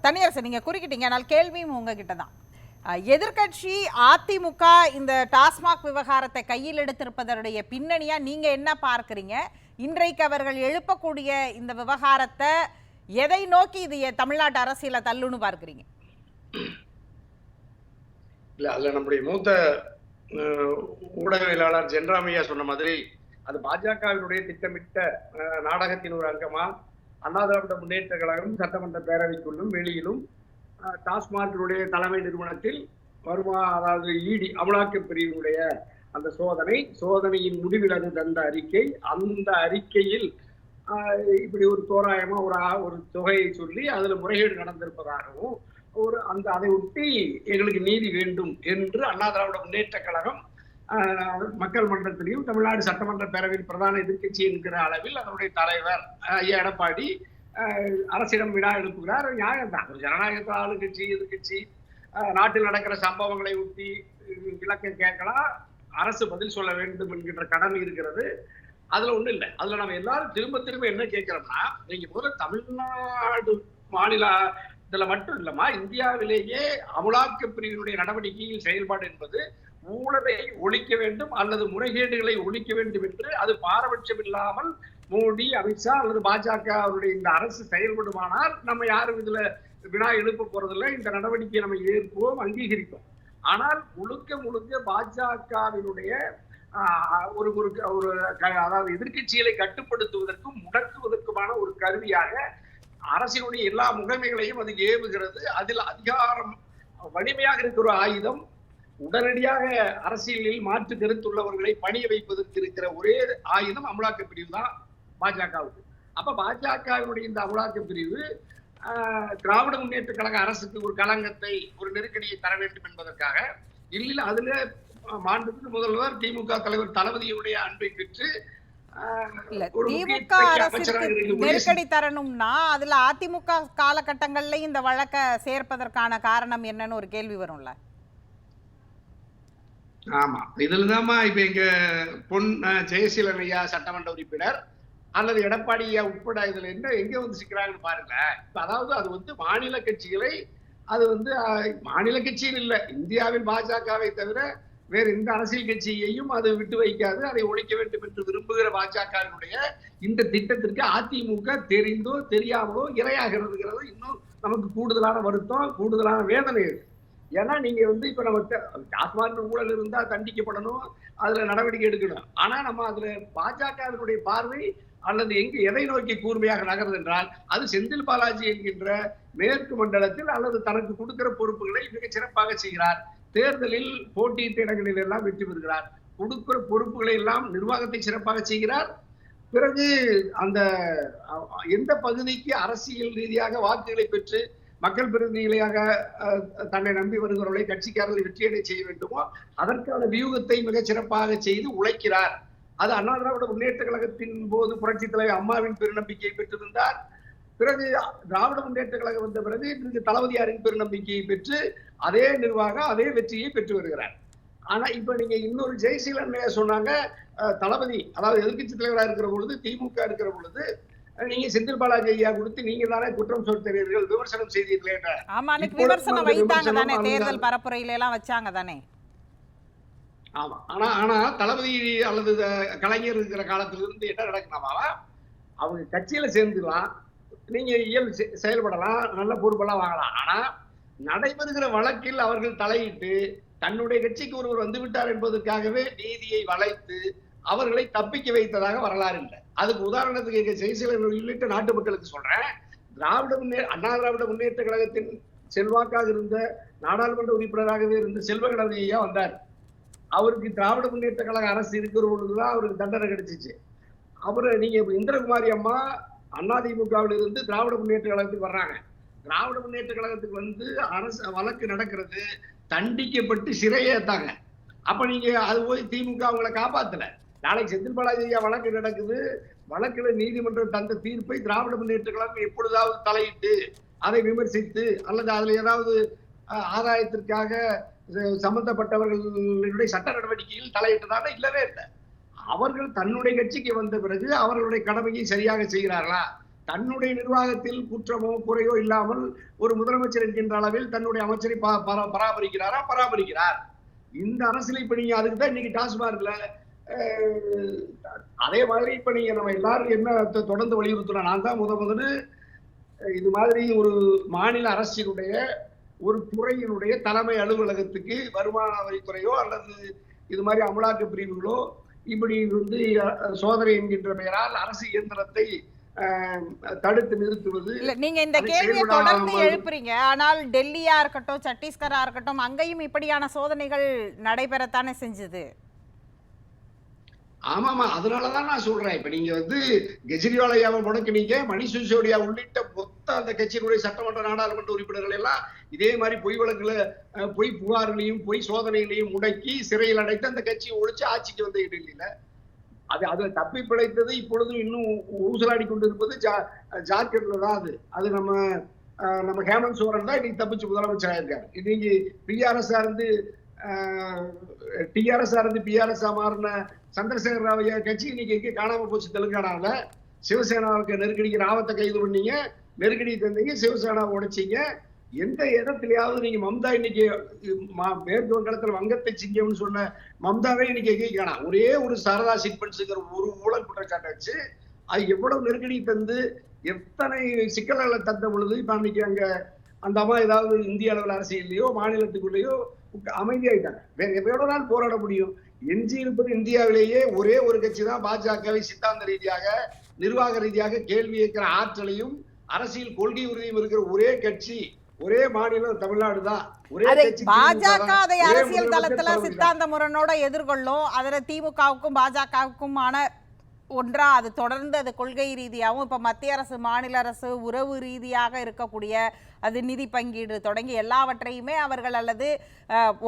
தனியரசு நீங்க குறுக்கிட்டீங்க, ஆனால் கேள்வியும் உங்ககிட்ட தான். எதிர்கட்சி அதிமுக இந்த டாஸ்மாக் விவகாரத்தை கையில் எடுத்திருப்பதனுடைய பின்னணியா நீங்க என்ன பார்க்கிறீங்க? இன்றைக்கு அவர்கள் எழுப்பக்கூடிய இந்த விவகாரத்தை எதை நோக்கி இது தமிழ்நாட்டு அரசியல தள்ளுன்னு பார்க்கிறீங்க? இல்ல, அதுல நம்முடைய மூத்த ஊடகவியலாளர் ஜென்ராமையா சொன்ன மாதிரி அது பாஜகவினுடைய திட்டமிட்ட நாடகத்தின் ஒரு அங்கமா அண்ணா திராவிட முன்னேற்ற கழகம் சட்டமன்ற பேரவைக்குள்ளும் வெளியிலும் டாஸ்மாகினுடைய தலைமை நிறுவனத்தில் அதாவது இடி அமலாக்க பிரிவினுடைய அந்த சோதனையின் முடிவில் அது தந்த அறிக்கை, அந்த அறிக்கையில் இப்படி ஒரு தோராயமா ஒரு தொகையை சொல்லி அதுல முறைகேடு நடந்திருப்பதாகவும் அதை ஒட்டி எங்களுக்கு நீதி வேண்டும் என்று அண்ணா திராவிட முன்னேற்ற கழகம் மக்கள் மன்றத்திலையும் தமிழ்நாடு சட்டமன்ற பேரவையில் பிரதான எதிர்கட்சி என்கிற அளவில் அதனுடைய தலைவர் ஐயா எடப்பாடி அரசிடம் வினா எழுப்புகிறார். நியாயம் தான், ஒரு ஜனநாயகத்தில் ஆளுங்கட்சி எதிர்கட்சி நாட்டில் நடக்கிற சம்பவங்களை ஒட்டி விளக்கம் கேட்கலாம், அரசு பதில் சொல்ல வேண்டும் என்கின்ற கடமை இருக்கிறது. அதுல ஒண்ணும் இல்லை. அதுல நம்ம எல்லாரும் திரும்ப என்ன கேட்கிறோம்னா, நீங்க முதல்ல தமிழ்நாடு மாநிலத்துல மட்டும் இல்லமா, இந்தியாவிலேயே அமலாக்க பிரிவினுடைய நடவடிக்கையில் செயல்பாடு என்பது ஊழலை ஒழிக்க வேண்டும் அல்லது முறைகேடுகளை ஒழிக்க வேண்டும் என்று அது பாரபட்சம் இல்லாமல் மோடி, அமித்ஷா அல்லது பாஜக அவருடைய இந்த அரசு செயல்படுமானால் நம்ம யாரும் இதுல வினா எழுப்ப போறதில்லை. இந்த நடவடிக்கையை நம்ம ஏற்போம், அங்கீகரிப்போம். ஆனால் முழுக்க பாஜகவினுடைய அதாவது எதிர்கட்சிகளை கட்டுப்படுத்துவதற்கும் முடக்குவதற்குமான ஒரு கருவியாக அரசினுடைய எல்லா முகமைகளையும் அது ஏவுகிறது. அதில் அதிகாரம் வலிமையாக இருக்கிற ஆயுதம் உடனடியாக அரசியலில் மாற்று கருத்துள்ளவர்களை பணிய வைப்பதற்கு இருக்கிற ஒரே ஆயுதம் அமலாக்க பிரிவு தான் பாஜகவுக்கு. அப்ப பாஜகவினுடைய இந்த அமலாக்க பிரிவு திராவிட முன்னேற்ற கழக அரசுக்கு ஒரு களங்கத்தை, ஒரு நெருக்கடியை தர வேண்டும் என்பதற்காக இல்ல, அதுல மாண்புமிகு முதல்வர் திமுக தலைவர் தளபதியுடைய அன்பை பெற்று திமுக அரசுக்கு நெருக்கடி தரணும்னா அதுல அதிமுக காலகட்டங்கள்ல இந்த வழக்கை சேர்ப்பதற்கான காரணம் என்னன்னு ஒரு கேள்வி வரும்ல. ஆமா, இதுலதான்மா இப்ப எங்க பொன் ஜெயசீலன் ஐயா சட்டமன்ற உறுப்பினர் அல்லது எடப்பாடி ஐயா உட்பட இதுல எங்க வந்து சிக்கிறாங்கன்னு பாருங்க. அதாவது அது மாநில கட்சிகளை மாநில கட்சியில் இல்ல, இந்தியாவில் பாஜகவை தவிர வேறு எந்த அரசியல் கட்சியையும் அது விட்டு வைக்காது. அதை ஒழிக்க வேண்டும் என்று விரும்புகிற பாஜகவினுடைய இந்த திட்டத்திற்கு அதிமுக தெரிந்தோ தெரியாமலோ இரையாகிறதுங்கிறது இன்னும் நமக்கு கூடுதலான வருத்தம், கூடுதலான வேதனை இருக்கு. ஏன்னா நீங்க இப்ப நம்ம டாஸ்மாக் ஊழல் இருந்தா தண்டிக்கப்படணும், அதுல நடவடிக்கை எடுக்கணும். ஆனா நம்ம அதுல பாஜகவினுடைய பார்வை அல்லது எதை நோக்கி கூர்மையாக நகர்றது என்றால் அது செந்தில் பாலாஜி என்கின்ற மேற்கு மண்டலத்தில் அல்லது தனக்கு கொடுக்கிற பொறுப்புகளை மிக சிறப்பாக செய்கிறார். தேர்தலில் போட்டியிட்ட இடங்களில் எல்லாம் வெற்றி பெறுகிறார். கொடுக்கிற பொறுப்புகளை எல்லாம் நிர்வாகத்தை சிறப்பாக செய்கிறார். பிறகு அந்த எந்த பகுதிக்கு அரசியல் ரீதியாக வாக்குகளை பெற்று மக்கள் பிரதிநிதிகளாக தன்னை நம்பி வருகிறவர்களை கட்சிக்காரர்களை வெற்றியடை செய்ய வேண்டுமோ அதற்கான வியூகத்தை மிக சிறப்பாக செய்து உழைக்கிறார். அது அண்ணா திராவிட முன்னேற்ற கழகத்தின் போது புரட்சித் தலைவர் அம்மாவின் பெருநம்பிக்கையை பெற்றிருந்தார். பிறகு திராவிட முன்னேற்ற கழகம் வந்த பிறகு இன்றைக்கு தளபதியாரின் பெருநம்பிக்கையை பெற்று அதே நிர்வாகம் அதே வெற்றியை பெற்று வருகிறார். ஆனா இப்ப நீங்க இன்னொரு ஜெயசீலன் சொன்னாங்க, தளபதி அதாவது எதிர்கட்சி தலைவராக இருக்கிற பொழுது திமுக இருக்கிற பொழுது நீங்க செந்தில் பாலாஜி ஐயா கொடுத்து நீங்க தானே குற்றம் சொல்கிறீர்கள், விமர்சனம் செய்தீர்கள். தேர்தல் பரப்புரையில எல்லாம் வச்சாங்க தானே. ஆமா, ஆனா தளபதி அல்லது கலைஞர் இருக்கிற காலத்திலிருந்து என்ன நடக்கணுமா, அவங்க கட்சியில சேர்ந்துலாம், நீங்க செயல்படலாம், நல்ல பொறுப்பெல்லாம் வாங்கலாம். ஆனா நடைபெறுகிற வழக்கில் அவர்கள் தலையிட்டு தன்னுடைய கட்சிக்கு ஒருவர் வந்து விட்டார் என்பதற்காகவே நீதியை வளைத்து அவர்களை தப்பிக்க வைத்ததாக வரலாறு இல்லை. அதுக்கு உதாரணத்துக்கு எங்க ஜெயசீலன் உள்ளிட்ட நாட்டு மக்களுக்கு சொல்றேன், அண்ணா திராவிட முன்னேற்ற கழகத்தின் செல்வாக்காக இருந்த நாடாளுமன்ற உறுப்பினராகவே இருந்த செல்வ கணபதி ஐயா வந்தார். அவருக்கு திராவிட முன்னேற்ற கழக அரசு இருக்கிற பொழுதுதான் அவருக்கு தண்டனை கிடைச்சிச்சு. நீங்க இந்திரகுமாரி அம்மா அதிமுகவில் இருந்து திராவிட முன்னேற்ற கழகத்துக்கு வர்றாங்க. திராவிட முன்னேற்ற கழகத்துக்கு அரசு வழக்கு நடக்கிறது, தண்டிக்கப்பட்டு சிறையேத்தாங்க. அப்ப நீங்க அது போய் திமுக அவங்களை காப்பாத்தல. நாளைக்கு செந்தில் பாலாஜி ஐயா வழக்கு நடக்குது, வழக்குல நீதிமன்றம் தந்த தீர்ப்பை திராவிட முன்னேற்ற கழகம் எப்பொழுதாவது தலையிட்டு அதை விமர்சித்து அல்லது அதுல ஏதாவது ஆதாயத்திற்காக சம்பந்தப்பட்டவர்களுடைய சட்ட நடவடிக்கையில் தலையிட்டதாக இல்லவே இல்லை. அவர்கள் தன்னுடைய கட்சிக்கு வந்த பிறகு அவர்களுடைய கடமையை சரியாக செய்கிறார்களா, தன்னுடைய நிர்வாகத்தில் குற்றமோ குறையோ இல்லாமல் ஒரு முதலமைச்சர் என்கின்ற அளவில் தன்னுடைய அமைச்சரை பராமரிக்கிறார். இந்த அரசியல் இப்ப நீங்க அதுக்கு தான் இன்னைக்கு டாஸ்மார்க்ல அதே மாதிரி இப்ப நீங்க நம்ம எல்லாரும் என்ன தொடர்ந்து வலியுறுத்துறோம், நான் தான் முதல்ல இது மாதிரி ஒரு மாநில அரசினுடைய ஒரு துறையினுடைய தலைமை அலுவலகத்துக்கு வருமான வரித்துறையோ அல்லது இது மாதிரி அமலாக்க பிரிவுகளோ இப்படி சோதனை என்கின்ற பெயரால் அரசு இயந்திரத்தை தடுத்து நிறுத்துவது. இல்ல, நீங்க இந்த கேள்வியை தொடர்ந்து எழுப்புறீங்க. ஆனால் டெல்லியா இருக்கட்டும், சத்தீஸ்கரா இருக்கட்டும், அங்கேயும் இப்படியான சோதனைகள் நடைபெறத்தானே செஞ்சது. ஆமாமா, அதனாலதான் நான் சொல்றேன். இப்ப நீங்க கெஜ்ரிவாலையாவை முடக்கினீங்க, மணிஷ் சிசோடியா உள்ளிட்ட மொத்த அந்த கட்சியினுடைய சட்டமன்ற நாடாளுமன்ற உறுப்பினர்கள் எல்லாம் இதே மாதிரி பொய் வழக்குல பொய் புகார்களையும் பொய் சோதனைகளையும் முடக்கி சிறையில் அடைத்து அந்த கட்சியை ஒழிச்சு ஆட்சிக்கு வந்த டெல்லியில அது தப்பி பிழைத்தது இப்பொழுதும் இன்னும் ஊசலாடி கொண்டு இருப்பது ஜார்க்கண்ட்ல தான். அது நம்ம ஹேமந்த் சோரன் தான் இன்னைக்கு தப்பிச்சு முதலமைச்சராக இருக்காரு. இன்னைக்கு டிஆர்எஸ் பிஆர்எஸ் மாறின சந்திரசேகர ராவையா கட்சி இன்னைக்கு எங்க காணாம போச்சு. தெலுங்கானால சிவசேனாவுக்கு நெருக்கடிக்கு ராவத்தை கைது பண்ணீங்க, நெருக்கடி தந்தீங்க, சிவசேனாவை உடைச்சீங்க. எந்த இடத்துலயாவது நீங்க மம்தா இன்னைக்கு மேற்கு வங்காளத்துல வங்கத்தை சிங்கம்னு சொன்ன மம்தாவே இன்னைக்கு எங்கே காணாம். ஒரே ஒரு சாரதா சிட்பண்ட்ஸுங்கிற ஒரு ஊழல் குற்றச்சாட்டை வச்சு அது எவ்வளவு நெருக்கடி தந்து எத்தனை சிக்கல்களை தந்த பொழுது இப்ப அன்னைக்கு அங்க அந்த அம்மா ஏதாவது இந்திய அளவில் அரசியல்லையோ மாநிலத்துக்குள்ளேயோ அமைதியாயிட்டாங்க. வேற எவ்வளவு நாள் போராட முடியும்? எஞ்சி இருப்பது இந்தியாவிலேயே ஒரே ஒரு கட்சி தான் பாஜகவை சித்தாந்த ரீதியாக நிர்வாக ரீதியாக கேள்வி கேட்கிற ஆற்றலையும் அரசியல் கொள்கை உறுதியும் இருக்கிற ஒரே கட்சி, ஒரே மாநிலம் தமிழ்நாடு தான். பாஜக அதை அரசியல் தளத்துல சித்தாந்த முரணோட எதிர்கொள்ளும். அதுல திமுகவுக்கும் பாஜகவுக்கும் ஆன ஒன்றா அது தொடர்ந்து அது கொள்கை ரீதியாகவும் இப்போ மத்திய அரசு மாநில அரசு உறவு ரீதியாக இருக்கக்கூடிய அது நிதி பங்கீடு தொடங்கி எல்லாவற்றையுமே அவர்கள் அல்லது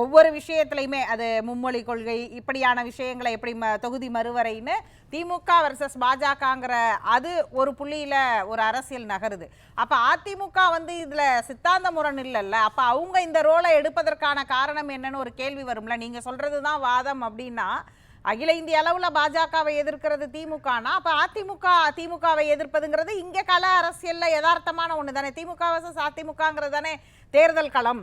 ஒவ்வொரு விஷயத்திலையுமே அது மும்மொழி கொள்கை இப்படியான விஷயங்களை எப்படி தொகுதி மறுவரைன்னு திமுக வர்சஸ் பாஜகங்கிற அது ஒரு புள்ளியில ஒரு அரசியல் நகருது. அப்ப அதிமுக இதுல சித்தாந்த முரண் இல்லைல்ல, அப்ப அவங்க இந்த ரோலை எடுப்பதற்கான காரணம் என்னன்னு ஒரு கேள்வி வரும்ல. நீங்க சொல்றதுதான் வாதம் அப்படின்னா அகில இந்திய அளவுல பாஜகவை எதிர்க்கிறது திமுகனா அப்ப திமுகவை எதிர்ப்பதுங்கிறது இங்க கள அரசியல்ல யதார்த்தமான ஒண்ணு தானே. திமுக வர்சஸ் அதிமுகங்கிறது தானே தேர்தல் களம்.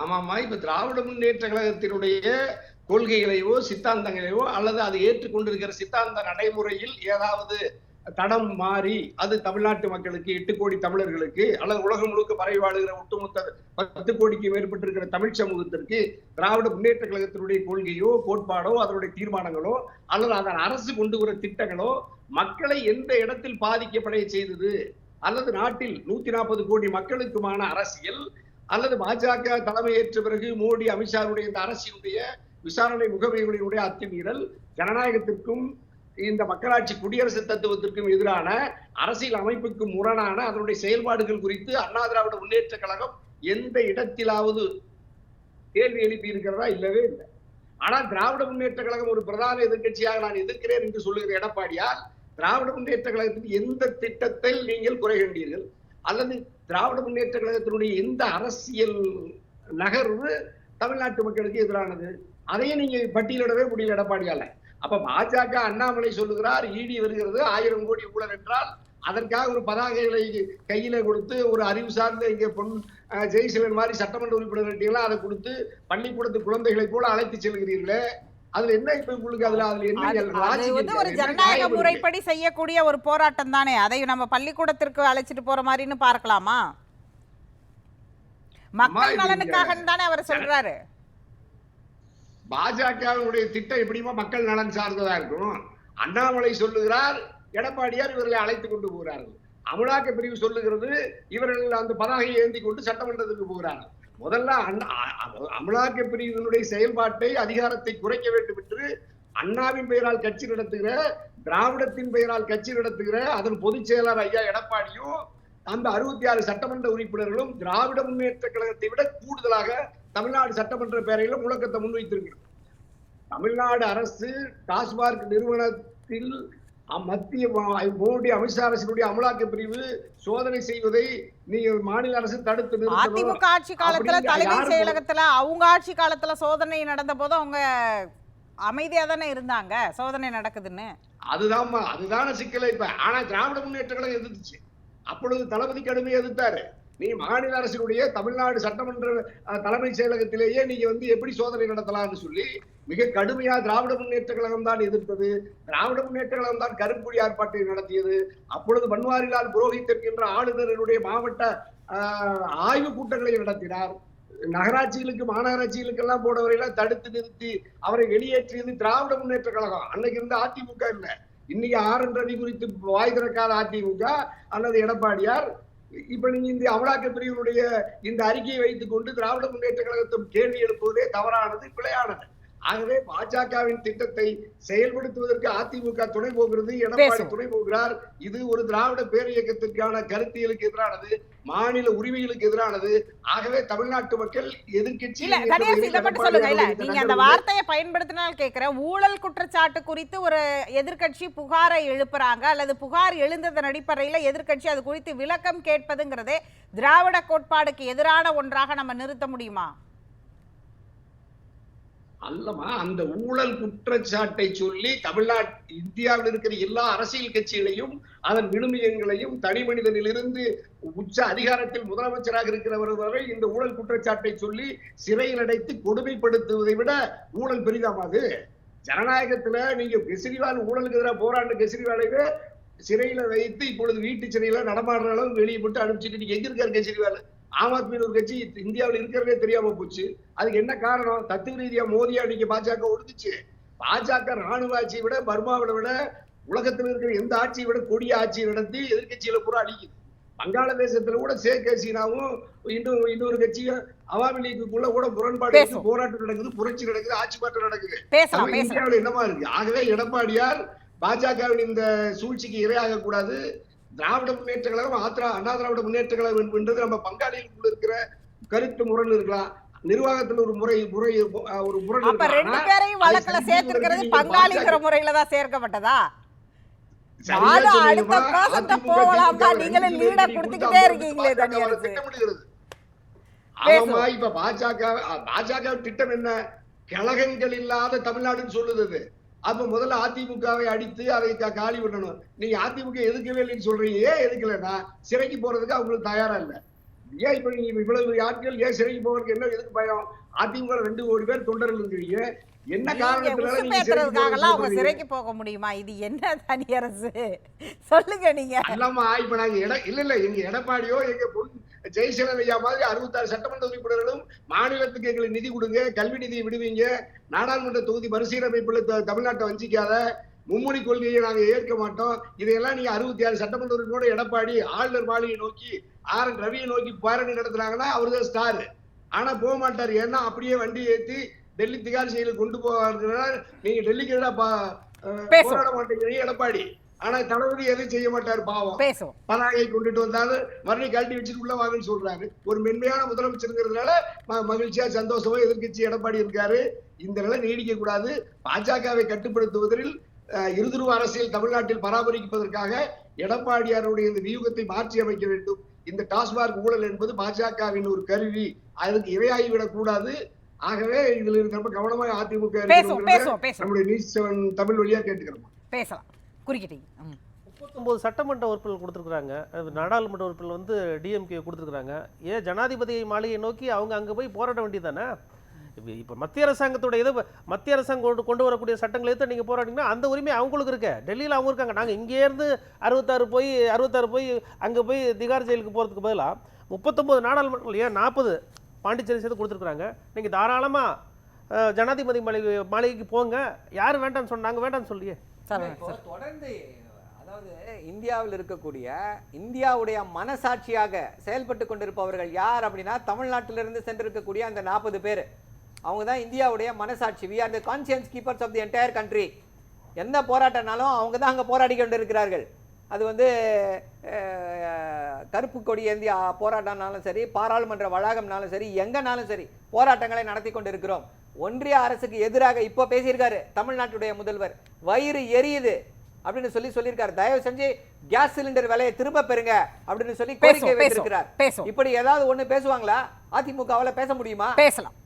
ஆமாமா, இப்ப திராவிட முன்னேற்ற கழகத்தினுடைய கொள்கைகளையோ சித்தாந்தங்களையோ அல்லது அது ஏற்றுக்கொண்டிருக்கிற சித்தாந்த நடைமுறையில் ஏதாவது தடம் மாறி அது தமிழ்நாட்டு மக்களுக்கு 8 கோடி தமிழர்களுக்கு அல்லது உலகம் முழுக்க பரவி வாழுகிற ஒட்டுமொத்த 10 கோடிக்கு மேற்பட்டிருக்கிற தமிழ் சமூகத்திற்கு திராவிட முன்னேற்ற கழகத்தினுடைய கொள்கையோ கோட்பாடோ அதனுடைய தீர்மானங்களோ அல்லது அதன் அரசு கொண்டு வர திட்டங்களோ மக்களை எந்த இடத்தில் பாதிக்கப்படைய செய்தது அல்லது நாட்டில் 140 கோடி மக்களுக்குமான அரசியல் அல்லது பாஜக தலைமையேற்ற பிறகு மோடி அமித்ஷாவுடைய இந்த அரசினுடைய விசாரணை முகமைகளினுடைய அத்துமீறல் ஜனநாயகத்திற்கும் இந்த மக்களாட்சி குடியரசு தத்துவத்திற்கும் எதிரான அரசியல் அமைப்புக்கு முரணான அதனுடைய செயல்பாடுகள் குறித்து அண்ணா திராவிட முன்னேற்ற கழகம் எந்த இடத்திலாவது கேள்வி எழுப்பி இருக்கிறதா? இல்லவே இல்லை. ஆனால் திராவிட முன்னேற்ற கழகம் ஒரு பிரதான எதிர்கட்சியாக நான் எதிர்க்கிறேன் என்று சொல்லுகிற எடப்பாடியால் திராவிட முன்னேற்ற கழகத்தின் எந்த திட்டத்தை நீங்கள் குறை கண்டீர்கள் அல்லது திராவிட முன்னேற்ற கழகத்தினுடைய எந்த அரசியல் நகர்வு தமிழ்நாட்டு மக்களுக்கு எதிரானது? அதையும் நீங்க பட்டியலிடவே முடியல எடப்பாடியால. அப்ப பாஜக அண்ணாமலை சொல்லுகிறார் ஈடி வருகிறது 1000 கோடி ஊழல் என்றால் அதற்காக ஒரு பதாகைகளை கையில கொடுத்து ஒரு அறிவு சார்ந்த இங்க ஜெய்சிலன் மாதிரி சட்டமன்ற உறுப்பினர்கள்ட்டெல்லாம் அதை கொடுத்து பள்ளிக்கூடத்து குழந்தைகளை போல அழைத்து செல்கிறீர்களே, அதுல என்ன இப்ப உங்களுக்கு அதுல என்ன ஒரு ஜனநாயக முறைப்படி செய்யக்கூடிய ஒரு போராட்டம் தானே. அதை நம்ம பள்ளிக்கூடத்திற்கு அழைச்சிட்டு போற மாதிரின்னு பார்க்கலாமா? மக்கள் நலனுக்காக தானே அவர் சொல்றாரு. பாஜகவுடைய திட்டம் எப்படிமா மக்கள் நலன் சார்ந்ததா இருக்கும்? அண்ணாமலை சொல்லுகிறார், எடப்பாடியார் இவர்களை அழைத்துக் கொண்டு போகிறார்கள். அமலாக்க பிரிவு சொல்லுகிறது இவர்கள் அந்த பதாகையை ஏந்தி கொண்டு சட்டமன்றத்திற்கு போகிறார்கள். முதல்ல அமலாக்க பிரிவினுடைய செயல்பாட்டை அதிகாரத்தை குறைக்க வேண்டும் என்று அண்ணாவின் பெயரால் கட்சி நடத்துகிற திராவிடத்தின் பெயரால் கட்சி நடத்துகிற அதன் பொதுச் செயலாளர் ஐயா எடப்பாடியும் அந்த 66 சட்டமன்ற உறுப்பினர்களும் திராவிட முன்னேற்ற கழகத்தை விட கூடுதலாக தமிழ்நாடு சட்டமன்ற பேரவையில் முழக்கத்தை முன்வைத்திருக்கிறது. தமிழ்நாடு அரசு டாஸ்மார்க் நிறுவனத்தில் மத்திய மோடி அமித்ஷா அரசினுடைய அமலாக்க பிரிவு சோதனை செய்வதை நீங்க மாநில அரசு தடுத்து அதிமுக ஆட்சி காலத்துல தலைமை செயலகத்துல அவங்க ஆட்சி காலத்துல சோதனை நடந்த போது அவங்க அமைதியா தானே இருந்தாங்க. சோதனை நடக்குதுன்னு அதுதான சிக்கலை இப்ப. ஆனா திராவிட முன்னேற்ற கழகம் எதிர்த்துச்சு. அப்பொழுது தளபதி கடுமையை எதிர்த்தாரு. நீ மாநில அரசினுடைய தமிழ்நாடு சட்டமன்ற தலைமைச் செயலகத்திலேயே நீங்க எப்படி சோதனை நடத்தலாம்னு சொல்லி மிக கடுமையா திராவிட முன்னேற்ற கழகம் தான் எதிர்த்தது. திராவிட முன்னேற்ற கழகம் தான் கருப்புக்குடி ஆர்ப்பாட்டத்தை நடத்தியது. அப்பொழுது பன்வாரிலால் புரோஹித் என்கின்ற ஆளுநருடைய மாவட்ட ஆய்வு கூட்டங்களை நடத்தினார். நகராட்சிகளுக்கு மாநகராட்சிகளுக்கு எல்லாம் போனவரையெல்லாம் தடுத்து நிறுத்தி அவரை வெளியேற்றியது திராவிட முன்னேற்ற கழகம். அன்னைக்கு இருந்த அதிமுக இல்ல. இன்னைக்கு ஆர்.என். ரவி குறித்து வாய் திறக்காத அதிமுக அல்லது எடப்பாடியார் இப்ப நீங்க இந்த அமலாக்க பிரிவினுடைய இந்த அறிக்கையை வைத்துக் கொண்டு திராவிட முன்னேற்ற கழகத்தை கேள்வி எழுப்புவதே தவறானது, பிழையானது. ஆகவே பாஜகவின் திட்டத்தை செயல்படுத்துவதற்கு அதிமுக துணை போகிறது, எடப்பாடி துணை போகிறார். இது ஒரு திராவிட பேரியக்கத்திற்கான கருத்தியலுக்கு எதிரானது, மாநில உரிமைகளுக்கு எதிரானது. ஆகவே தமிழ்நாட்டு மக்கள் எதிர்கட்சி நீங்க அந்த வார்த்தையை பயன்படுத்தினால் கேட்கிறேன். ஊழல் குற்றச்சாட்டு குறித்து ஒரு எதிர்கட்சி புகாரை எழுப்புறாங்க அல்லது புகார் எழுந்ததன் அடிப்படையில் எதிர்கட்சி அது குறித்து விளக்கம் கேட்பதுங்கிறதே திராவிட கோட்பாடுக்கு எதிரான ஒன்றாக நம்ம நிறுத்த முடியுமா? அல்லமா, அந்த ஊழல் குற்றச்சாட்டை சொல்லி தமிழ்நாட்டு இந்தியாவில் இருக்கிற எல்லா அரசியல் கட்சிகளையும் அதன் விழுமியங்களையும் தனி மனிதனிலிருந்து உச்ச அதிகாரத்தில் முதலமைச்சராக இருக்கிறவர் வரை இந்த ஊழல் குற்றச்சாட்டை சொல்லி சிறையில் அடைத்து கொடுமைப்படுத்துவதை விட ஊழல் பெரிதாமாது? ஜனநாயகத்துல நீங்க கெஜ்ரிவால் ஊழலுக்கு எதிராக போராண்ட கெஜ்ரிவாலையே சிறையில வைத்து இப்பொழுது வீட்டு சிறையில நடமாடுற அளவு வெளியே போட்டு அனுப்பிச்சுட்டு நீங்க எங்க இருக்காரு கெஜ்ரிவால்? ஆம் ஆத்மின்னு ஒரு கட்சி இந்தியாவில் இருக்கிறதே தெரியாம போச்சு. அதுக்கு என்ன காரணம்? தத்துவ ரீதியா மோதியா நீங்க பாஜக ஒடுக்குச்சு. பாஜக ராணுவ ஆட்சியை விட பர்மாவை விட உலகத்தில் இருக்கிற எந்த ஆட்சியை விட கொடிய ஆட்சியை நடத்தி எதிர்கட்சியில பூரா அடிக்குது. வங்காளதேசத்துல கூட ஷேக் ஹசீனாவும் இன்னொரு கட்சியும் அவாமி லீக்குள்ள கூட முரண்பாடு, போராட்டம் நடக்குது, புரட்சி நடக்குது, ஆட்சி மாற்றம் நடக்குது. இந்தியாவில் என்னமா இருக்கு? ஆகவே எடப்பாடியார் பாஜகவின் இந்த சூழ்ச்சிக்கு இரையாக கூடாது. திராவிட முன்னேற்ற கழகம் அண்ணா திராவிட முன்னேற்ற கழகம் என்பது நம்ம பங்காளிகளுக்குள்ள இருக்கிற கருத்து முரண் இருக்கலாம், நிர்வாகத்தில் ஒரு முரண் பங்காளிங்கிற முறையில தான் சேர்க்கப்பட்டதா? இப்ப பாஜக திட்டம் என்ன? கழகங்கள் இல்லாத தமிழ்நாடுன்னு சொல்லுது. அப்ப முதல்ல அதிமுகவை அடித்து அதை காலி விடணும். நீங்க அதிமுக எதுக்கவே இல்லைன்னு சொல்றீங்க. ஏன் எதுக்கலன்னா சிறைக்கு போறதுக்கு அவங்களுக்கு தயாரா இல்ல. ஏன் இப்ப நீங்க இவ்வளவு ஆட்கள் ஏன் சிறைக்கு போறதுக்கு என்ன எதுக்கு பயம்? அதிமுக 2 கோடி பேர் தொண்டர்கள் இருக்கிறீங்க. என்ன காரணத்தினால அவங்க சிறைக்கு போக முடியுமா? இது என்ன தனி அரசு சொல்லுங்க நீங்க. அல்லமா, இப்ப நாங்க இல்ல எங்க எடப்பாடியோ எங்க ஜெயசீலன் ஐயா மாதிரி 66 சட்டமன்ற உறுப்பினர்களும் மாநிலத்துக்கு எங்களுக்கு நிதி கொடுங்க, கல்வி நிதியை விடுவீங்க, நாடாளுமன்ற தொகுதி மறுசீரமைப்புல தமிழ்நாட்டை வஞ்சிக்காத, மும்மொழி கொள்கையை நாங்க ஏற்க மாட்டோம், இதையெல்லாம் நீங்க 66 சட்டமன்ற உறுப்பினரோட எடப்பாடி ஆளுநர் மாளிகை நோக்கி ஆர்.என். ரவியை நோக்கி பேரணி நடத்துனாங்கன்னா அவருதான் ஸ்டார். ஆனா போக மாட்டாரு. ஏன்னா அப்படியே வண்டி ஏற்றி டெல்லி திகார் செயலுக்கு கொண்டு போவாருன்னா நீங்க டெல்லிக்கு போராட மாட்டேங்கிறீங்க எடப்பாடி. ஆனா தளபதி எதுவும் செய்ய மாட்டாரு, பாவம். பதாகை கொண்டுட்டு வந்தாலும் மறுபடியும் கழட்டி வச்சுட்டு உள்ள வாங்கன்னு சொல்றாரு. ஒரு மென்மையான முதலமைச்சருங்கிறதுனால மகிழ்ச்சியா சந்தோஷமா எதிர்கட்சி எடப்பாடி இருக்காரு. இந்த நிலை நீடிக்க கூடாது. பாஜகவை கட்டுப்படுத்துவதில் இருதுருவ அரசியல் தமிழ்நாட்டில் பராமரிப்பதற்காக எடப்பாடியாருடைய இந்த வியூகத்தை மாற்றி அமைக்க வேண்டும். இந்த டாஸ்மாக் ஊழல் என்பது பாஜகவின் ஒரு கருவி, அதுக்கு இரையாகிவிடக் கூடாது. ஆகவே இதுல ரொம்ப கவனமாக அதிமுக நம்முடைய நியூஸ் 7 தமிழ் வழியா கேட்டுக்கிறோம். பேசலாம். 39 சட்டமன்ற உறுப்பினர்கள் கொடுத்துருக்காங்க, நாடாளுமன்ற உறுப்பினர்கள் டிஎம்கே கொடுத்துருக்காங்க. ஏன் ஜனாதிபதி மாளிகையை நோக்கி அவங்க அங்கே போய் போராட வேண்டியதானே? இப்போ மத்திய அரசாங்கத்தோட மத்திய அரசாங்கம் கொண்டு வரக்கூடிய சட்டங்களை எடுத்து நீங்கள் போராடிங்கன்னா அந்த உரிமை அவங்களுக்கு இருக்கு. டெல்லியில் அவங்க இருக்காங்க. நாங்கள் இங்கேருந்து 66 போய் அங்கே போய் திகார் ஜெயிலுக்கு போகிறதுக்கு பதிலாக 39 நாடாளுமன்ற, ஏன் 40 பாண்டிச்சேரி சேர்த்து கொடுத்துருக்குறாங்க. நீங்கள் தாராளமாக ஜனாதிபதி மாளிகைக்கு போங்க. யார் வேண்டாம்னு சொன்னாங்க? வேண்டாம்னு சொல்லியே தொடர்ந்து அதாவது இந்தியாவில் இருக்கக்கூடிய இந்தியாவுடைய மனசாட்சியாக செயல்பட்டு கொண்டிருப்பவர்கள் யார் அப்படின்னா தமிழ்நாட்டிலிருந்து சென்றிருக்கக்கூடிய அந்த 40 பேர். அவங்க தான் இந்தியாவுடைய மனசாட்சி. We are the conscience keepers of the entire country. எந்த போராட்டம்னாலும் அவங்க தான் அங்கே போராடி கொண்டு இருக்கிறார்கள். அது கருப்பு கொடி ஏந்திய போராட்டம்னாலும் சரி, பாராளுமன்ற வளாகம்னாலும் சரி, எங்கனாலும் சரி போராட்டங்களை நடத்தி கொண்டு இருக்கிறோம். ஒன்றிய அரசுக்கு எதிராக இப்போ பேசியிருக்காரு தமிழ்நாட்டுடைய முதல்வர். வயிறு எரியுது அப்படின்னு சொல்லியிருக்காரு. தயவு செஞ்சு கேஸ் சிலிண்டர் விலையை திரும்ப பெறுங்க அப்படின்னு சொல்லி கோரிக்கை வைத்திருக்கிறார். இப்படி ஏதாவது ஒண்ணு பேசுவாங்களா? அதிமுகவால பேச முடியுமா? பேசலாம்.